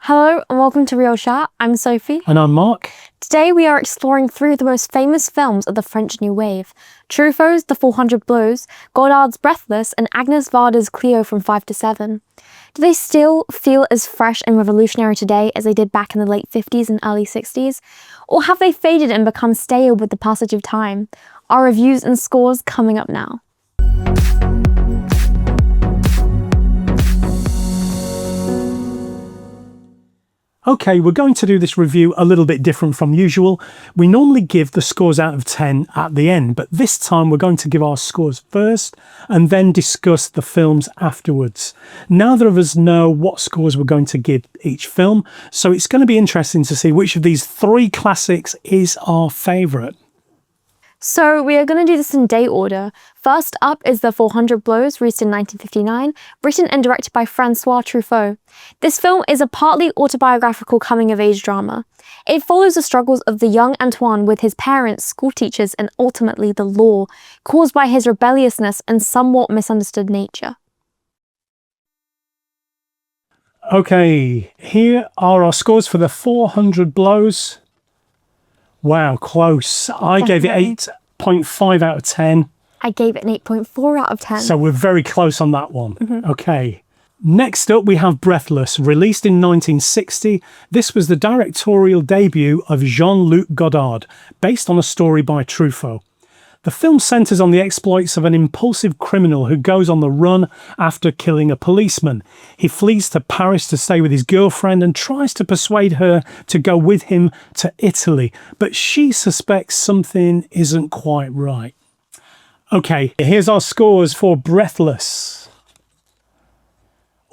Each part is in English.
Hello and welcome to Real Chat. I'm Sophie. And I'm Mark. Today we are exploring three of the most famous films of the French New Wave. Truffaut's The 400 Blows, Godard's Breathless, and Agnes Varda's Cleo from 5 to 7. Do they still feel as fresh and revolutionary today as they did back in the late 50s and early 60s? Or have they faded and become stale with the passage of time? Our reviews and scores coming up now. Okay, we're going to do this review a little bit different from usual. We normally give the scores out of 10 at the end, but this time we're going to give our scores first and then discuss the films afterwards. Neither of us know what scores we're going to give each film, so it's going to be interesting to see which of these three classics is our favourite. So we are going to do this in date order. First up is The 400 Blows, released in 1959, written and directed by Francois Truffaut. This film is a partly autobiographical coming-of-age drama. It follows the struggles of the young Antoine with his parents, school teachers, and ultimately the law, caused by his rebelliousness and somewhat misunderstood nature. Okay, here are our scores for The 400 Blows. Wow, close. I gave it 8.5 out of 10. I gave it an 8.4 out of 10. So we're very close on that one. Okay. Next up, we have Breathless, released in 1960. This was the directorial debut of Jean-Luc Godard, based on a story by Truffaut. The film centres on the exploits of an impulsive criminal who goes on the run after killing a policeman. He flees to Paris to stay with his girlfriend and tries to persuade her to go with him to Italy, but she suspects something isn't quite right. Okay, here's our scores for Breathless.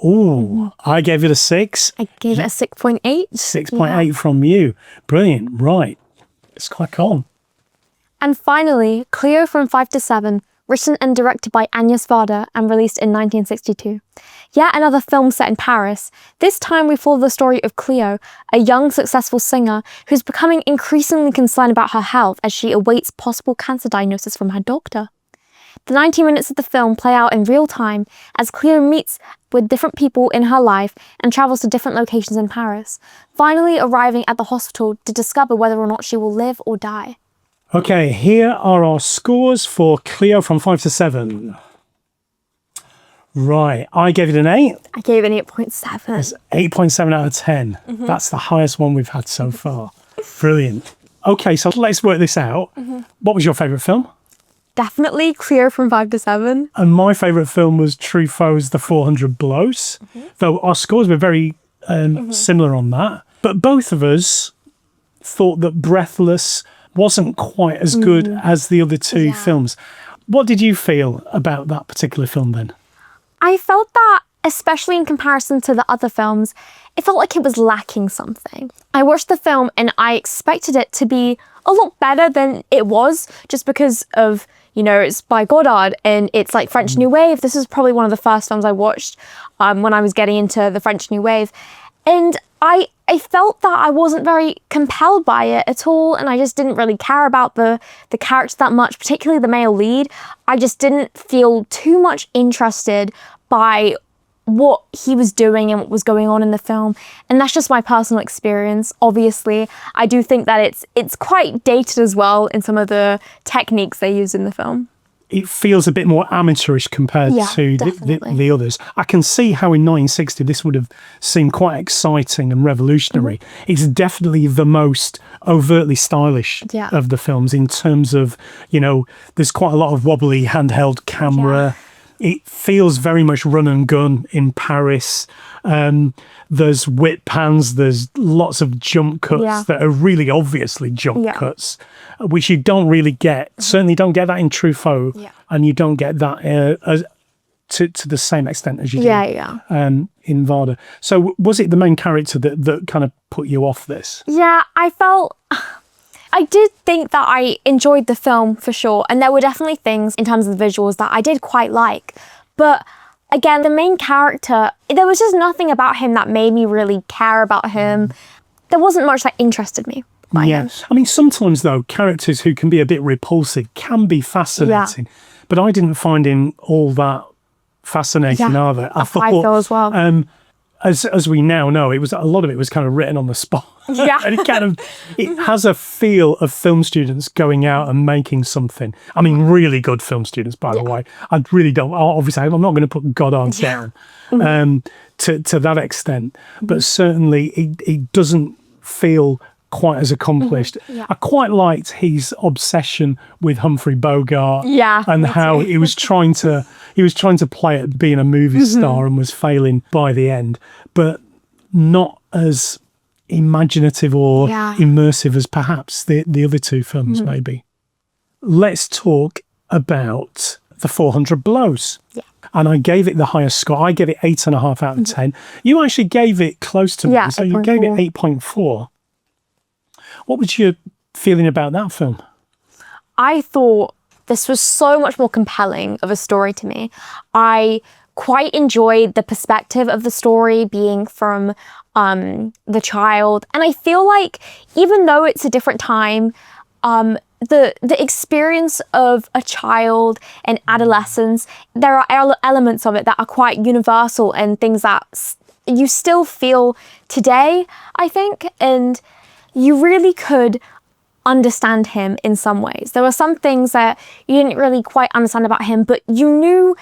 Oh, I gave it a 6. I gave it a 6.8. 6.8 from you. Brilliant. Right, let's crack on. And finally, Cleo from 5 to 7, written and directed by Agnes Varda and released in 1962. Yet another film set in Paris. This time we follow the story of Cleo, a young successful singer who's becoming increasingly concerned about her health as she awaits possible cancer diagnosis from her doctor. The 90 minutes of the film play out in real time as Cleo meets with different people in her life and travels to different locations in Paris, finally arriving at the hospital to discover whether or not she will live or die. Okay, here are our scores for Cleo from 5 to 7. Right, I gave it an 8. I gave it an 8.7. It's 8.7 out of 10. That's the highest one we've had so far. Brilliant. Okay, so let's work this out. What was your favourite film? Definitely Cleo from 5 to 7. And my favourite film was Truffaut's The 400 Blows, though our scores were very similar on that. But both of us thought that Breathless wasn't quite as good as the other two films. What did you feel about that particular film then? I felt that, especially in comparison to the other films, it felt like it was lacking something. I watched the film and I expected it to be a lot better than it was, just because of, you know, it's by Godard and it's like French New Wave. This is probably one of the first films I watched when I was getting into the French New Wave. And I felt that I wasn't very compelled by it at all, and I just didn't really care about the character that much, particularly the male lead. I just didn't feel too much interested by what he was doing and what was going on in the film, and that's just my personal experience. Obviously, I do think that it's quite dated as well in some of the techniques they use in the film. It feels a bit more amateurish compared to the others. I can see how in 1960 this would have seemed quite exciting and revolutionary. It's definitely the most overtly stylish of the films in terms of, you know, there's quite a lot of wobbly handheld camera. It feels very much run and gun in Paris. There's whip pans, there's lots of jump cuts that are really obviously jump cuts, which you don't really get. Certainly don't get that in Truffaut, and you don't get that to the same extent as you do in Varda. So was it the main character that kind of put you off this? Yeah, I did think that I enjoyed the film for sure, and there were definitely things in terms of the visuals that I did quite like. But again, the main character, there was just nothing about him that made me really care about him. There wasn't much that interested me by him. I mean, sometimes though, characters who can be a bit repulsive can be fascinating, but I didn't find him all that fascinating either. I thought so as well. as we now know, it was a lot of it was kind of written on the spot. Yeah. And it has a feel of film students going out and making something. I mean, really good film students, by the way. I really don't, obviously, I'm not going to put Goddard down to that extent, but certainly it doesn't feel quite as accomplished. I quite liked his obsession with Humphrey Bogart and how he was trying to play at being a movie star and was failing by the end, but not as imaginative or immersive as perhaps the other two films maybe. Let's talk about The 400 Blows. Yeah. And I gave it the highest score. I gave it 8.5 out of 10. You actually gave it close to me, so you gave it 8.4. What was your feeling about that film? I thought this was so much more compelling of a story to me. I quite enjoyed the perspective of the story being from the child. And I feel like even though it's a different time, the experience of a child and adolescence, there are elements of it that are quite universal and things that you still feel today, I think. And you really could understand him in some ways. There were some things that you didn't really quite understand about him, but you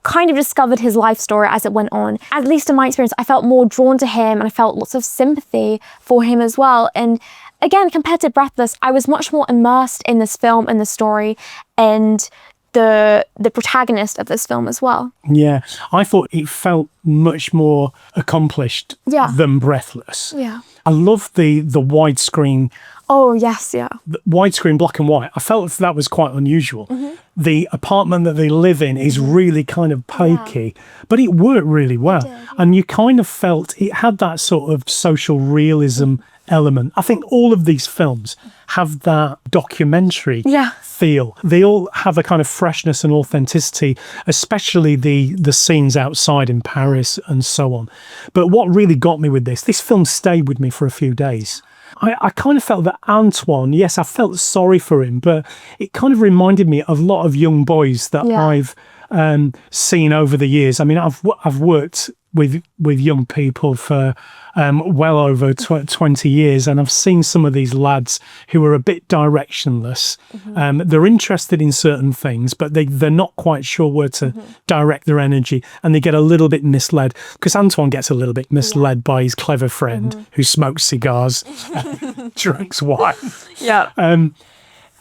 kind of discovered his life story as it went on. At least in my experience, I felt more drawn to him and I felt lots of sympathy for him as well. And again, compared to Breathless, I was much more immersed in this film and the story and the protagonist of this film as well. Yeah, I thought it felt much more accomplished than Breathless. Yeah. I love the widescreen. Oh, yes, yeah. The widescreen black and white. I felt that was quite unusual. The apartment that they live in is really kind of pokey, but it worked really well. And you kind of felt it had that sort of social realism element. I think all of these films have that documentary feel. They all have a kind of freshness and authenticity, especially the scenes outside in Paris and so on. But what really got me with this film stayed with me for a few days. I kind of felt that Antoine, yes, I felt sorry for him, but it kind of reminded me of a lot of young boys that I've seen over the years. I mean, I've worked with young people for well over 20 years, and I've seen some of these lads who are a bit directionless. They're interested in certain things, but they're not quite sure where to direct their energy, and they get a little bit misled, because Antoine gets a little bit misled by his clever friend who smokes cigars, drinks wine.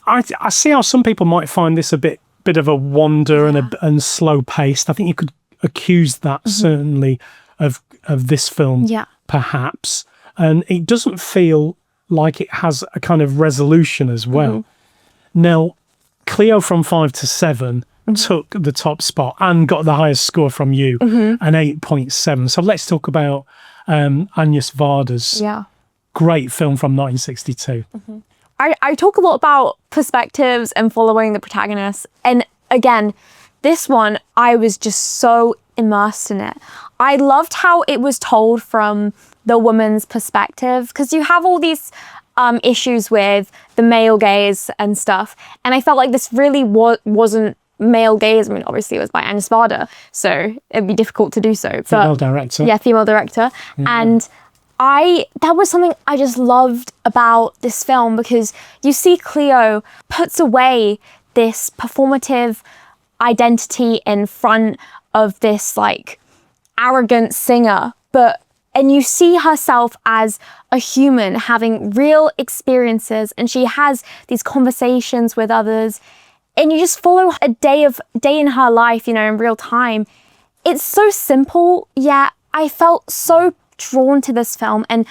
I see how some people might find this a bit of a wander and slow paced. I think you could accuse that certainly of this film, perhaps. And it doesn't feel like it has a kind of resolution as well. Now, Cleo from 5 to 7 took the top spot and got the highest score from you, an 8.7. So let's talk about Agnes Varda's great film from 1962. I talk a lot about perspectives and following the protagonist. And again, this one, I was just so immersed in it. I loved how it was told from the woman's perspective, because you have all these issues with the male gaze and stuff. And I felt like this really wasn't male gaze. I mean, obviously it was by Agnes Varda, so it'd be difficult to do so. Female director. Yeah, female director. And that was something I just loved about this film, because you see Cleo puts away this performative identity in front of this like arrogant singer, and you see herself as a human having real experiences, and she has these conversations with others, and you just follow a day in her life, in real time. It's so simple, yet I felt so drawn to this film. And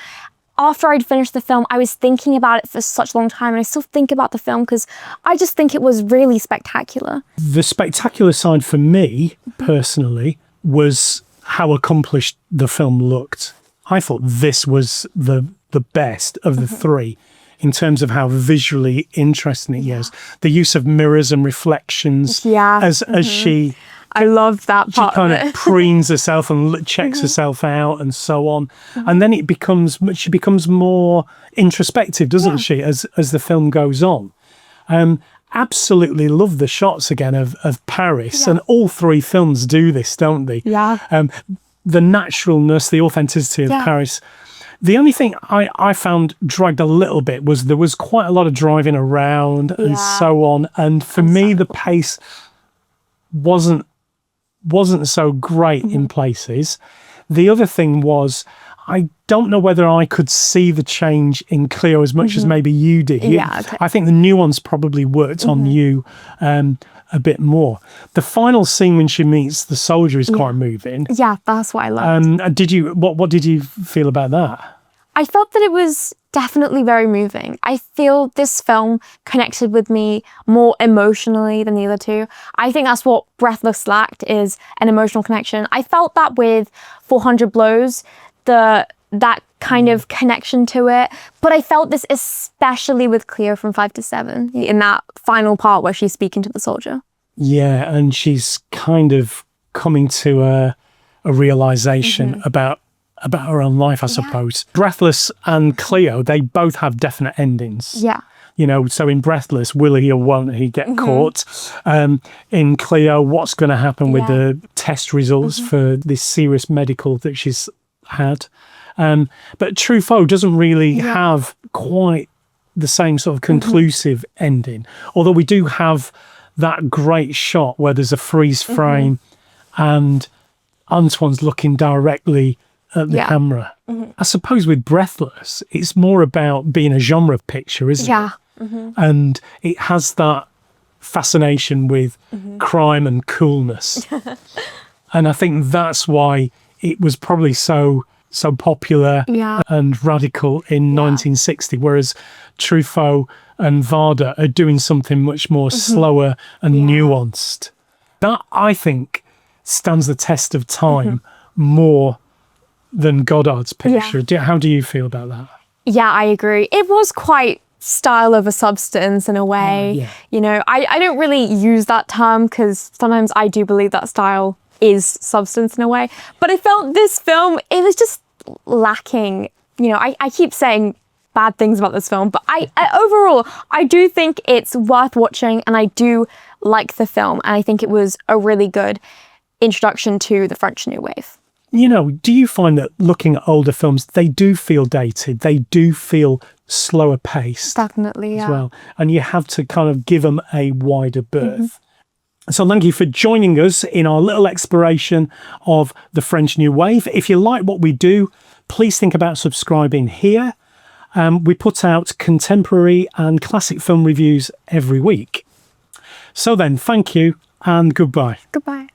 after I'd finished the film, I was thinking about it for such a long time, and I still think about the film because I just think it was really spectacular. The spectacular side for me, personally, was how accomplished the film looked. I thought this was the best of the three in terms of how visually interesting it is. The use of mirrors and reflections as she... I love that part. She kind of preens herself and checks herself out and so on. And then she becomes more introspective, doesn't she, as the film goes on. Absolutely love the shots again of Paris. And all three films do this, don't they? the naturalness, the authenticity of Paris. The only thing I found dragged a little bit was there was quite a lot of driving around and so on. And for me, the pace wasn't so great in places. The other thing was, I don't know whether I could see the change in Cleo as much as maybe you did. I think the nuance probably worked on you a bit more. The final scene when she meets the soldier is quite moving. Yeah, that's what I loved. What did you feel about that? I felt that it was definitely very moving. I feel this film connected with me more emotionally than the other two. I think that's what Breathless lacked, is an emotional connection. I felt that with 400 Blows, that kind of connection to it. But I felt this especially with Cleo from 5 to 7, in that final part where she's speaking to the soldier. Yeah, and she's kind of coming to a realization about her own life, I suppose. Breathless and Cleo, they both have definite endings. Yeah. You know, so in Breathless, will he or won't he get caught? In Cleo, what's going to happen with the test results for this serious medical that she's had? But Truffaut doesn't really have quite the same sort of conclusive ending. Although we do have that great shot where there's a freeze frame and Antoine's looking directly at the camera. I suppose with Breathless, it's more about being a genre picture, isn't it? And it has that fascination with crime and coolness. And I think that's why it was probably so popular and radical in 1960, whereas Truffaut and Varda are doing something much more slower and nuanced. That, I think, stands the test of time more than Godard's picture. How do you feel about that? Yeah, I agree. It was quite style over substance in a way. You know, I don't really use that term because sometimes I do believe that style is substance in a way. But I felt this film, it was just lacking. You know, I keep saying bad things about this film, but I overall, I do think it's worth watching, and I do like the film, and I think it was a really good introduction to the French New Wave. You know, do you find that looking at older films, they do feel dated, they do feel slower paced? Definitely, as well, and you have to kind of give them a wider berth. So thank you for joining us in our little exploration of the French New Wave. If you like what we do, please think about subscribing here. We put out contemporary and classic film reviews every week. So then, thank you and goodbye. Goodbye.